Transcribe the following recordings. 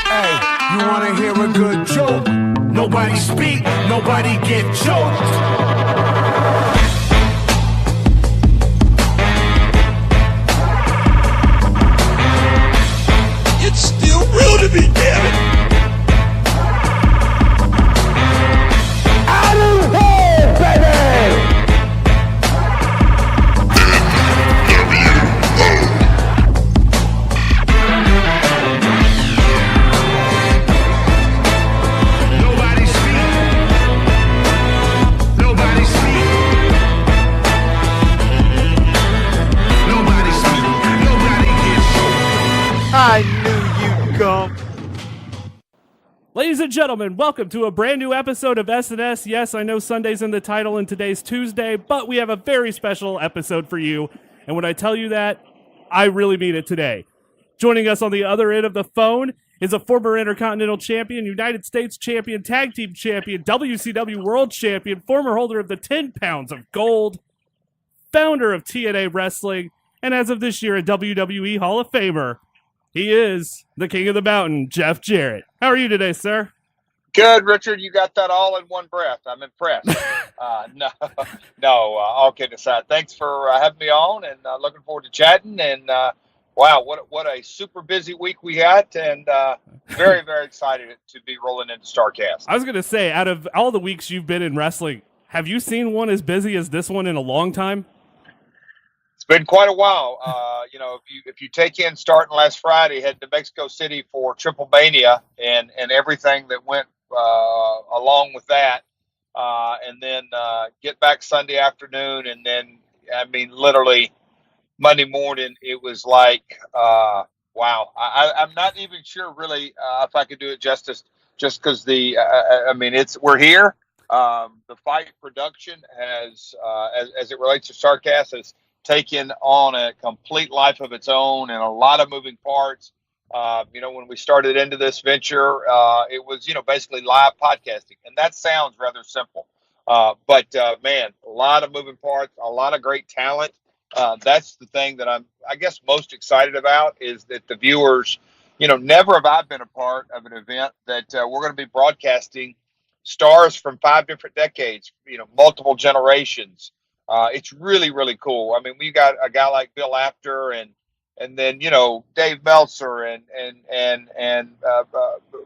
Hey, you wanna hear a good joke? Nobody speak, nobody get choked. It's still real to me, damn it! Out of here, baby! Nobody speak. Nobody speak. Nobody speak. Nobody get choked. I knew you'd come. Ladies and gentlemen, welcome to a brand new episode of SNS. Yes, I know Sunday's in the title and today's Tuesday, but we have a very special episode for you. And when I tell you that, I really mean it today. Joining us on the other end of the phone is a former Intercontinental Champion, United States Champion, Tag Team Champion, WCW World Champion, former holder of the 10 pounds of gold, founder of TNA Wrestling, and as of this year, a WWE Hall of Famer. He is the King of the Mountain, Jeff Jarrett. How are you today, sir? Good, Richard. You got that all in one breath. I'm impressed. All kidding aside. Thanks for having me on, and looking forward to chatting. And wow, what a super busy week we had, and very, very excited to be rolling into Starrcast. I was going to say, out of all the weeks you've been in wrestling, have you seen one as busy as this one in a long time? It's been quite a while. If you take in starting last Friday, head to Mexico City for Triple Mania and everything that went along with that, and then get back Sunday afternoon, and then literally Monday morning it was like wow. I'm not even sure really if I could do it justice, just because we're here. The fight production has as it relates to Starrcast has taken on a complete life of its own and a lot of moving parts. When we started into this venture, it was, basically live podcasting, and that sounds rather simple. But man, a lot of moving parts, a lot of great talent. That's the thing that I'm, I guess, most excited about is that the viewers, never have I been a part of an event that we're going to be broadcasting stars from 5 different decades, multiple generations. It's really, really cool. I mean, we got a guy like Bill Apter and then, Dave Meltzer and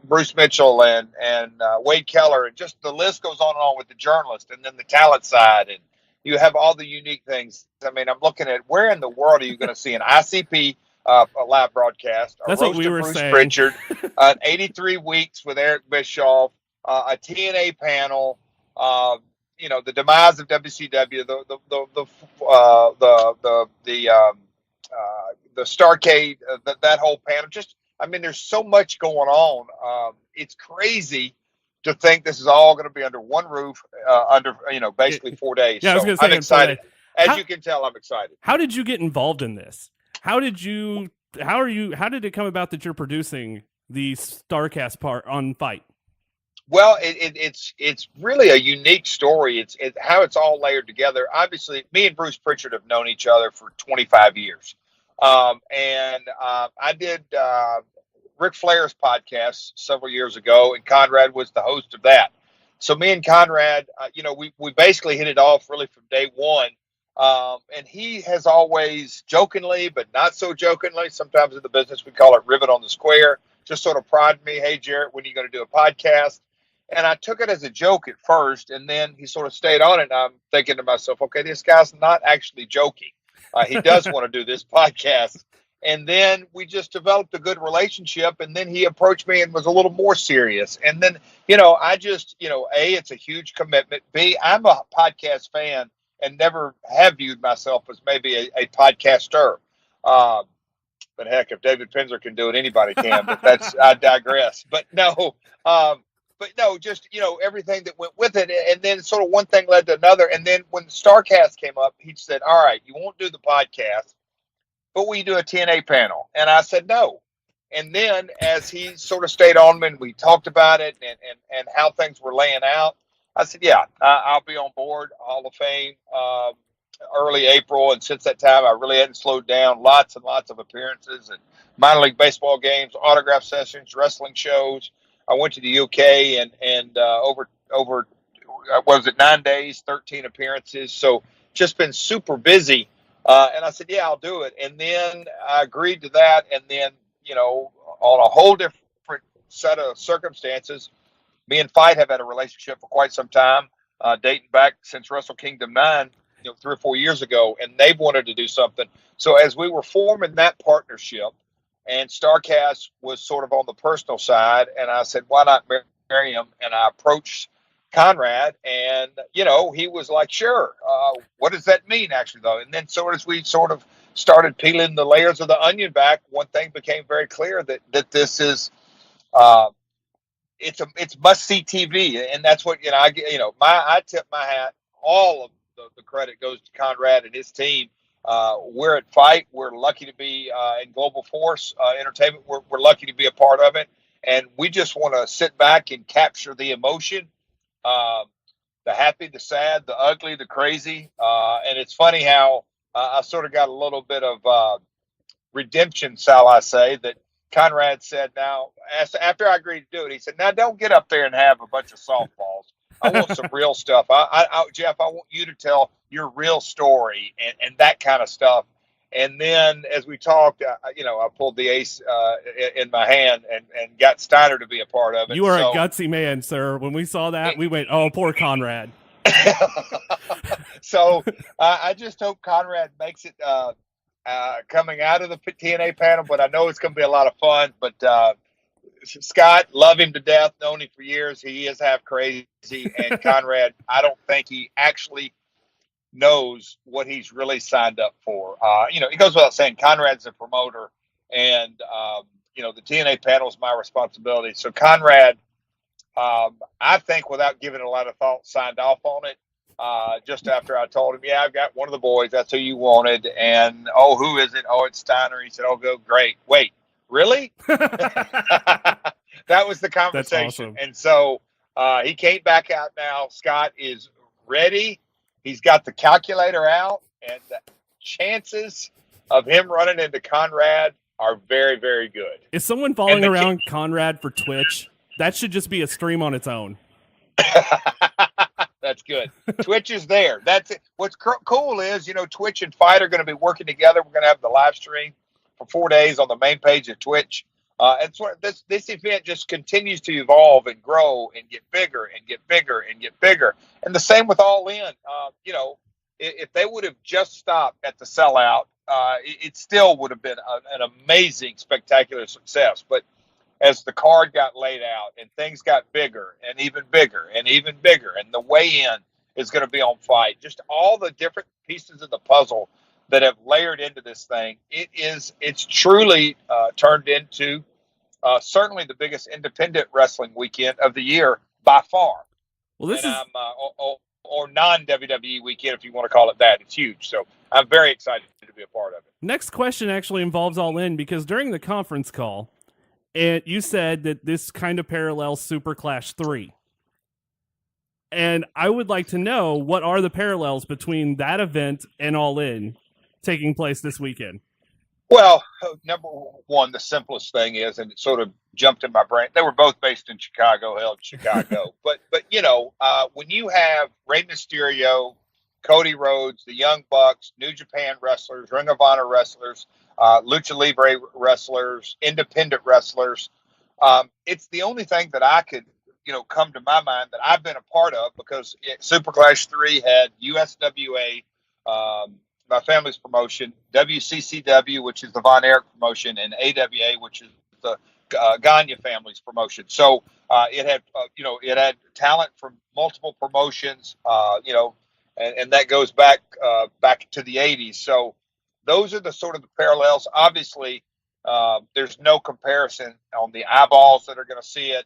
Bruce Mitchell and Wade Keller, and just the list goes on and on with the journalist, and then the talent side, and you have all the unique things. I mean, I'm looking at where in the world are you going to see an ICP a live broadcast, a That's roast what we of were Bruce saying. Pritchard, 83 weeks with Eric Bischoff, a TNA panel, the demise of WCW, the Starrcade, that whole panel. There's so much going on. It's crazy to think this is all going to be under one roof, under basically 4 days. Yeah, I was So going to say I'm excited. As you can tell, I'm excited. How did you get involved in this? How did it come about that you're producing the Starrcast part on Fight? Well, it's really a unique story. It's how it's all layered together. Obviously, me and Bruce Pritchard have known each other for 25 years. I did Ric Flair's podcast several years ago, and Conrad was the host of that. So me and Conrad, we basically hit it off really from day one. And he has always jokingly, but not so jokingly, sometimes in the business we call it rivet on the square, just sort of prodded me, "Hey, Jarrett, when are you going to do a podcast?" And I took it as a joke at first, and then he sort of stayed on it. And I'm thinking to myself, okay, this guy's not actually joking. He does want to do this podcast. And then we just developed a good relationship. And then he approached me and was a little more serious. And then, I just, A, it's a huge commitment. B, I'm a podcast fan and never have viewed myself as maybe a podcaster. But heck, if David Penzer can do it, anybody can. But I digress. But no, just, everything that went with it. And then sort of one thing led to another. And then when Starrcast came up, he said, "All right, you won't do the podcast, but will you do a TNA panel?" And I said, "No." And then as he sort of stayed on me and we talked about it and how things were laying out, I said, "Yeah, I'll be on board, Hall of Fame." early April, and since that time, I really hadn't slowed down. Lots and lots of appearances at minor league baseball games, autograph sessions, wrestling shows. I went to the UK and over what was it, 9 days, 13 appearances. So just been super busy. And I said, yeah, I'll do it. And then I agreed to that. And then, on a whole different set of circumstances, me and Fight have had a relationship for quite some time, dating back since Wrestle Kingdom 9, 3 or 4 years ago. And they've wanted to do something. So as we were forming that partnership, and Starrcast was sort of on the personal side, and I said, why not marry him? And I approached Conrad, and he was like, sure. What does that mean, actually, though? And then as we sort of started peeling the layers of the onion back, one thing became very clear, that this is it's must see TV, and that's what I tip my hat. All of the credit goes to Conrad and his team. We're at Fight. We're lucky to be in Global Force Entertainment. We're lucky to be a part of it, and we just want to sit back and capture the emotion. The happy, the sad, the ugly, the crazy. And it's funny how I sort of got a little bit of redemption, shall I say, that Conrad said, now, after I agreed to do it, he said, now don't get up there and have a bunch of softballs. I want some real stuff. Jeff, I want you to tell your real story and that kind of stuff. And then as we talked, I pulled the ace in my hand and got Steiner to be a part of it. You are a gutsy man, sir. When we saw that, we went, oh, poor Conrad. So I just hope Conrad makes it coming out of the TNA panel, but I know it's going to be a lot of fun. But Scott, love him to death, known him for years. He is half crazy. And Conrad, I don't think he actually knows what he's really signed up for. It goes without saying, Conrad's a promoter, and the TNA panel is my responsibility. So Conrad, I think, without giving it a lot of thought, signed off on it. Just after I told him, yeah, I've got one of the boys. That's who you wanted. And, oh, who is it? Oh, it's Steiner. He said, oh, go, great. Wait, really? That was the conversation. That's awesome. And so he came back out now. Scott is ready. He's got the calculator out, and the chances of him running into Conrad are very, very good. Is someone following around Conrad for Twitch? That should just be a stream on its own. That's good. Twitch is there. That's it. What's cool is, Twitch and Fight are going to be working together. We're going to have the live stream for 4 days on the main page of Twitch. And so this event just continues to evolve and grow and get bigger and get bigger and get bigger. And the same with All In. If they would have just stopped at the sellout, it still would have been an amazing, spectacular success. But as the card got laid out and things got bigger and even bigger and even bigger, and the weigh-in is going to be on Fight, just all the different pieces of the puzzle that have layered into this thing, it's truly turned into certainly the biggest independent wrestling weekend of the year by far. Well, this is or non-WWE weekend, if you want to call it that. It's huge. So I'm very excited to be a part of it. Next question actually involves All In, because during the conference call, and you said that this kind of parallels Super Clash 3. And I would like to know, what are the parallels between that event and All In taking place this weekend? Well, number one, the simplest thing is, and it sort of jumped in my brain, they were both based in Chicago, held in Chicago. But when you have Rey Mysterio, Cody Rhodes, the Young Bucks, New Japan wrestlers, Ring of Honor wrestlers, Lucha Libre wrestlers, independent wrestlers, it's the only thing that I could, come to my mind that I've been a part of, because Super Clash 3 had USWA, my family's promotion, WCCW, which is the Von Erich promotion, and AWA, which is the Gagne family's promotion. So it had talent from multiple promotions, and that goes back to the 80s. So those are the sort of the parallels. Obviously, there's no comparison on the eyeballs that are going to see it.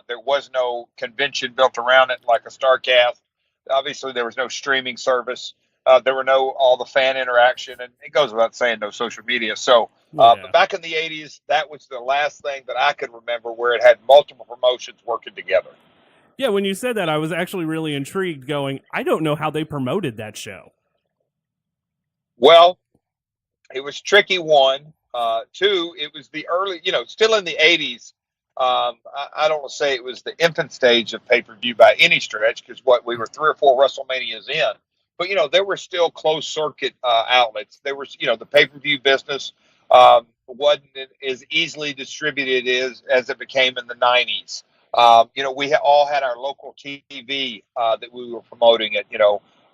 There was no convention built around it like a Starrcast. Obviously, there was no streaming service. There were all the fan interaction, and it goes without saying, no social media. So but back in the 80s, that was the last thing that I could remember where it had multiple promotions working together. Yeah, when you said that, I was actually really intrigued, going, I don't know how they promoted that show. Well, it was tricky, one. Two, it was the early, still in the 80s. I don't want to say it was the infant stage of pay-per-view by any stretch, because we were 3 or 4 WrestleManias in. But, there were still closed circuit outlets. There was, the pay-per-view business wasn't as easily distributed as it became in the 90s. We all had our local TV that we were promoting it,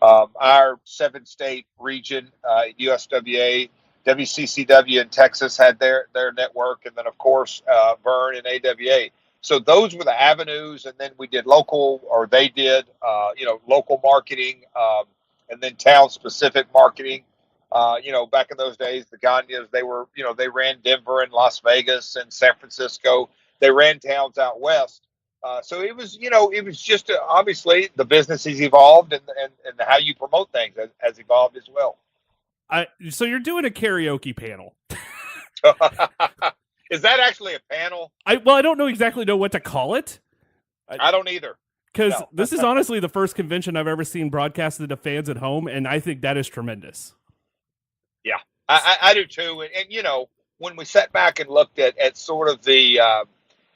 our 7-state region, USWA, WCCW in Texas had their network, and then of course Vern and AWA. So those were the avenues, and then we did local, or they did, local marketing, and then town specific marketing. Back in those days, the Gagnes, they ran Denver and Las Vegas and San Francisco. They ran towns out west. So it was just obviously the business has evolved, and how you promote things has evolved as well. So you're doing a karaoke panel. Is that actually a panel? I don't exactly know what to call it. I don't either. Because this is honestly the first convention I've ever seen broadcasted to fans at home, and I think that is tremendous. Yeah, I do too. And when we sat back and looked at sort of the,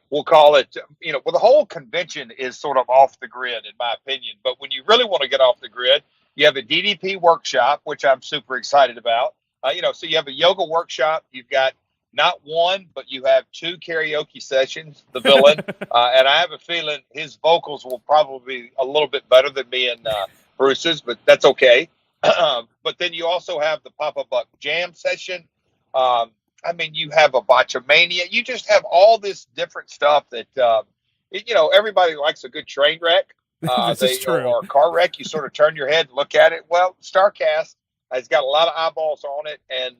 we'll call it, the whole convention is sort of off the grid, in my opinion. But when you really want to get off the grid, you have a DDP workshop, which I'm super excited about. So you have a yoga workshop. You've got not one, but you have 2 karaoke sessions, the villain. And I have a feeling his vocals will probably be a little bit better than me and Bruce's, but that's okay. But then you also have the Papa Buck Jam session. You have a Botchamania. You just have all this different stuff that, everybody likes a good train wreck. This is true. Or a car wreck. You sort of turn your head and look at it. Well, Starrcast has got a lot of eyeballs on it, and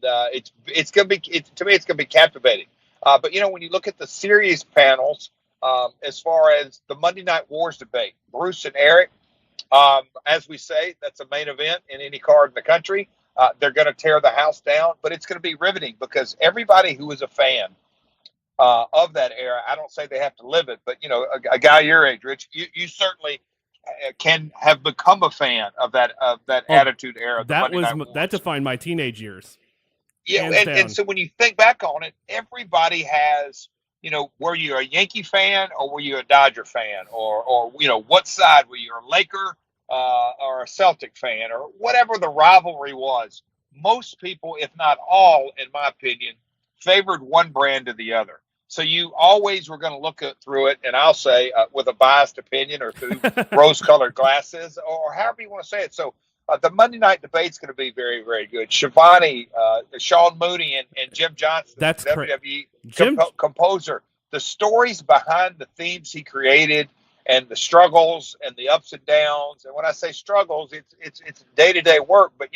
it's going to be, to me, it's going to be captivating. But when you look at the serious panels, as far as the Monday Night Wars debate, Bruce and Eric, as we say, that's a main event in any card in the country. They're going to tear the house down, but it's going to be riveting, because everybody who is a fan of that era, I don't say they have to live it, but a guy your age, Rich, you certainly can have become a fan of that Attitude Era. That defined my teenage years. Yeah, and so when you think back on it, everybody has, were you a Yankee fan or were you a Dodger fan, or what side were you, a Laker or a Celtic fan, or whatever the rivalry was. Most people, if not all, in my opinion, favored one brand or the other. So you always were going to look through it, and I'll say with a biased opinion, or through rose-colored glasses, or however you want to say it. So the Monday night debate's going to be very, very good. Shivani, Sean Mooney, and Jim Johnson, that's WWE composer. The stories behind the themes he created, and the struggles and the ups and downs. And when I say struggles, it's day-to-day work. But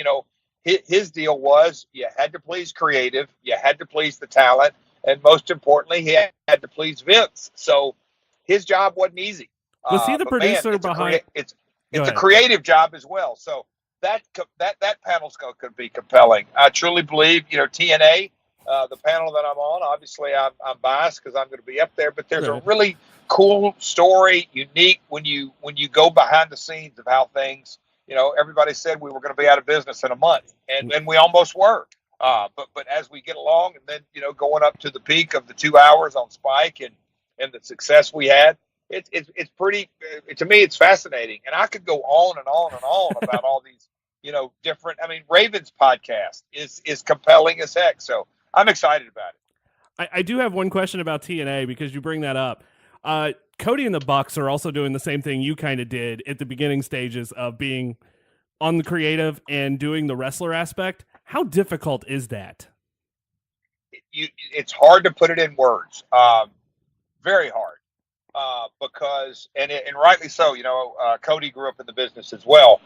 his deal was you had to please creative, you had to please the talent, and most importantly, he had to please Vince. So his job wasn't easy. Was he the producer behind? It's a creative job as well. So that panel's going to be compelling. I truly believe, TNA, the panel that I'm on. Obviously, I'm biased because I'm going to be up there. But there's a really cool story, unique when you go behind the scenes of how things. Everybody said we were going to be out of business in a month, and we almost were. But as we get along, and then going up to the peak of the 2 hours on Spike, and the success we had, it's pretty. To me, it's fascinating, and I could go on and on and on about all these different. Raven's podcast is compelling as heck. So I'm excited about it. I do have one question about TNA because you bring that up. Cody and the Bucks are also doing the same thing you kind of did at the beginning stages of being on the creative and doing the wrestler aspect. How difficult is that? It's hard to put it in words. Very hard. Because, and rightly so, Cody grew up in the business as well.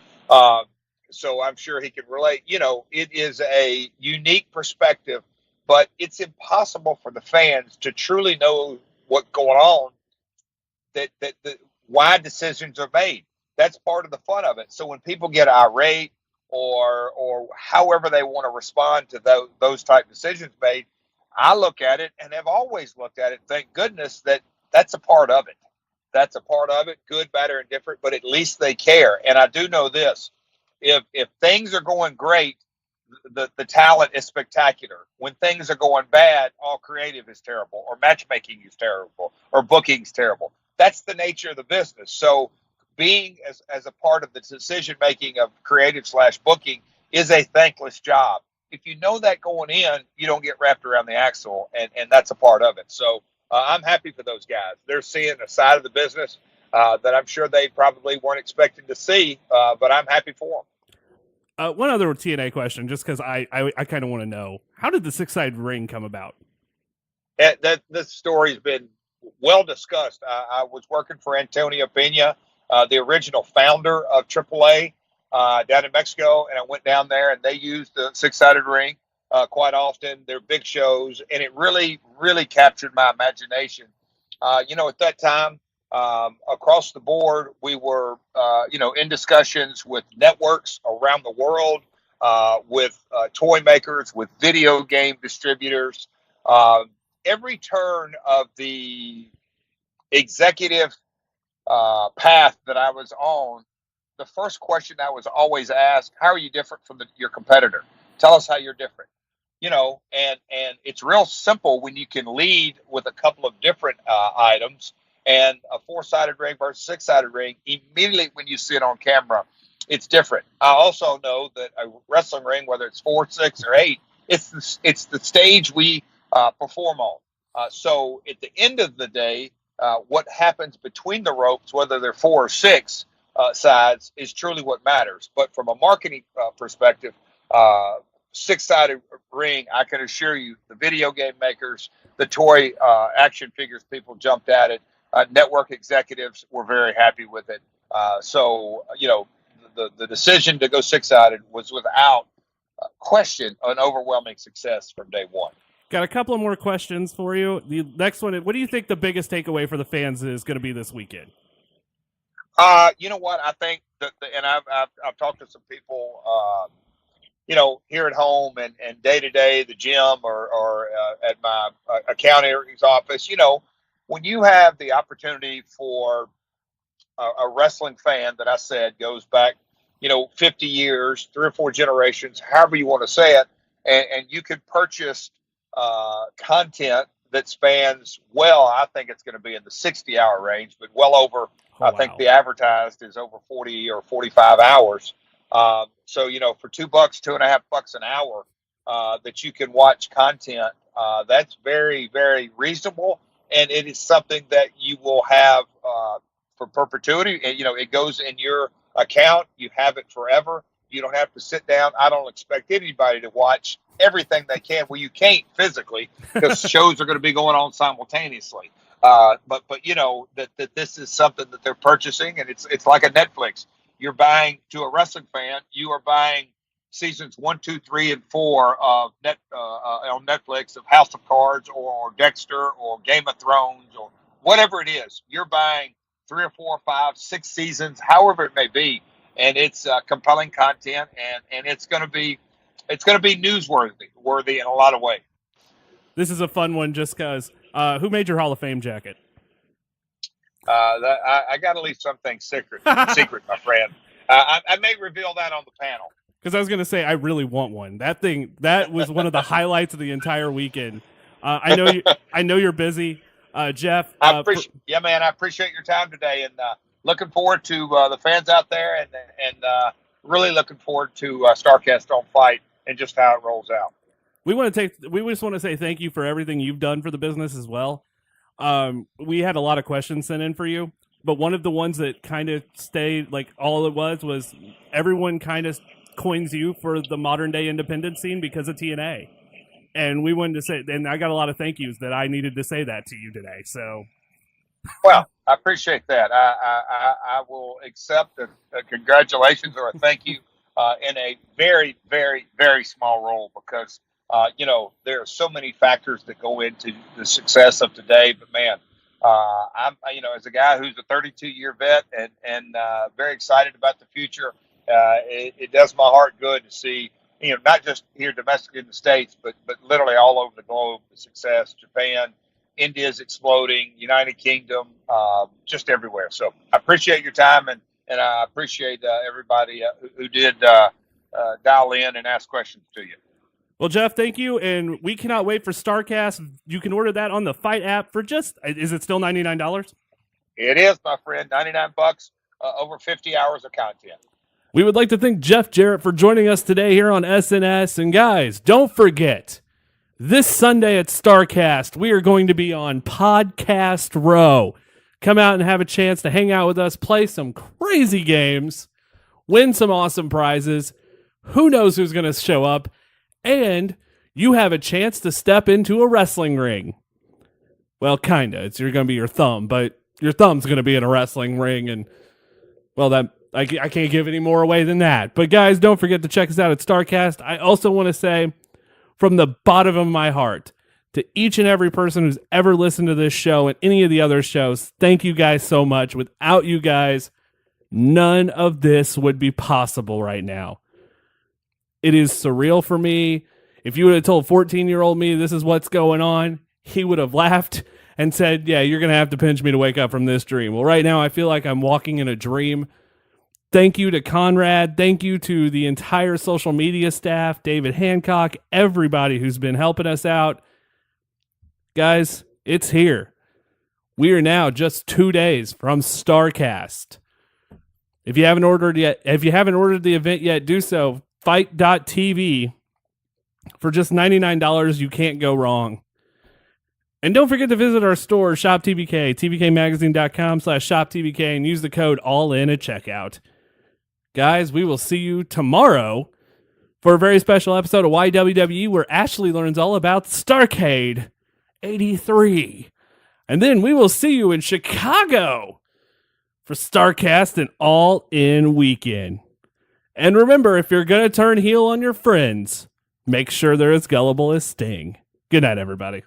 So I'm sure he can relate. It is a unique perspective, but it's impossible for the fans to truly know what's going on, that why decisions are made. That's part of the fun of it. So when people get irate or however they want to respond to those type decisions made, I look at it and have always looked at it. Thank goodness that's a part of it. That's a part of it, good, bad, or indifferent, but at least they care. And I do know this, if things are going great, the talent is spectacular. When things are going bad, all creative is terrible, or matchmaking is terrible, or booking is terrible. That's the nature of the business. So being as a part of the decision making of creative / booking is a thankless job. If you know that going in, you don't get wrapped around the axle, and that's a part of it. So I'm happy for those guys. They're seeing a side of the business that I'm sure they probably weren't expecting to see, but I'm happy for them. One other TNA question, just because I kind of want to know, how did the 6-sided ring come about? This story's been well discussed. I was working for Antonio Pena, the original founder of AAA, down in Mexico, and I went down there, and they used the 6-sided ring quite often. They're big shows, and it really, really captured my imagination. At that time, across the board, we were, in discussions with networks around the world, with toy makers, with video game distributors. Every turn of the executive path that I was on, the first question I was always asked, how are you different from your competitor? Tell us how you're different. And it's real simple when you can lead with a couple of different items, and a 4-sided ring versus 6-sided ring, immediately when you see it on camera, it's different. I also know that a wrestling ring, whether it's 4, 6, or 8, it's the stage we perform on. So at the end of the day, what happens between the ropes, whether they're 4 or 6 sides, is truly what matters. But from a marketing perspective, 6-sided ring, I can assure you, the video game makers, the toy action figures people jumped at it. Network executives were very happy with it. So the decision to go 6-sided was without question an overwhelming success from day one. Got a couple of more questions for you. The next one, what do you think the biggest takeaway for the fans is going to be this weekend? You know what? I think and I've talked to some people, here at home and day to day, the gym or at my accounting's office. When you have the opportunity for a wrestling fan that I said goes back, 50 years, 3 or 4 generations, however you want to say it, and you could purchase content that spans, I think it's going to be in the 60-hour range, but well over, I think the advertised is over 40 or 45 hours. So, for $2, $2.50 an hour, that you can watch content, that's very, very reasonable. And it is something that you will have for perpetuity. And, it goes in your account. You have it forever. You don't have to sit down. I don't expect anybody to watch everything they can. Well, you can't physically, because shows are going to be going on simultaneously. But that this is something that they're purchasing, and it's like a Netflix. You're buying, to a wrestling fan, you are buying seasons 1, 2, 3, and 4 of on Netflix of House of Cards or Dexter or Game of Thrones or whatever it is. You're buying 3 or 4 or 5, 6 seasons, however it may be, and it's compelling content, and it's going to be newsworthy in a lot of ways. This is a fun one, just because. Who made your Hall of Fame jacket? I got to leave something secret, my friend. I may reveal that on the panel. Because I was going to say, I really want one. That was one of the highlights of the entire weekend. I know you're busy, Jeff. I appreciate your time today, and looking forward to the fans out there, and really looking forward to Starrcast on Fight and just how it rolls out. We just want to say thank you for everything you've done for the business as well. We had a lot of questions sent in for you, but one of the ones that kind of stayed, like all it was everyone kind of coins you for the modern day independent scene because of TNA. And we wanted to say, and I got a lot of thank yous that I needed to say that to you today. So, well, I appreciate that. I will accept a congratulations or a thank you in a very, very, very small role, because there are so many factors that go into the success of today. But man, I'm as a guy who's a 32-year vet and very excited about the future. It does my heart good to see, not just here domestically in the States, but literally all over the globe, the success. Japan, India's exploding, United Kingdom, just everywhere. So I appreciate your time, and I appreciate everybody who did dial in and ask questions to you. Well, Jeff, thank you, and we cannot wait for Starrcast. You can order that on the Fight app for is it still $99? It is, my friend, $99, over 50 hours of content. We would like to thank Jeff Jarrett for joining us today here on SNS. And guys, don't forget, this Sunday at Starrcast, we are going to be on Podcast Row. Come out and have a chance to hang out with us, play some crazy games, win some awesome prizes. Who knows who's going to show up? And you have a chance to step into a wrestling ring. Well, kind of. You're going to be your thumb, but your thumb's going to be in a wrestling ring. And, well, I can't give any more away than that. But, guys, don't forget to check us out at Starrcast. I also want to say, from the bottom of my heart, to each and every person who's ever listened to this show and any of the other shows, thank you guys so much. Without you guys, none of this would be possible right now. It is surreal for me. If you would have told 14-year-old me this is what's going on, he would have laughed and said, yeah, you're going to have to pinch me to wake up from this dream. Well, right now I feel like I'm walking in a dream. Thank you to Conrad. Thank you to the entire social media staff, David Hancock, everybody who's been helping us out. Guys, it's here. We are now just 2 days from Starrcast. If you haven't ordered the event yet, do so. Fight.tv for just $99. You can't go wrong. And don't forget to visit our store, Shop TBK, tbkmagazine.com/shoptbk, and use the code ALLIN at checkout. Guys, we will see you tomorrow for a very special episode of YWWE where Ashley learns all about Starrcade 83. And then we will see you in Chicago for Starrcast and All In Weekend. And remember, if you're going to turn heel on your friends, make sure they're as gullible as Sting. Good night, everybody.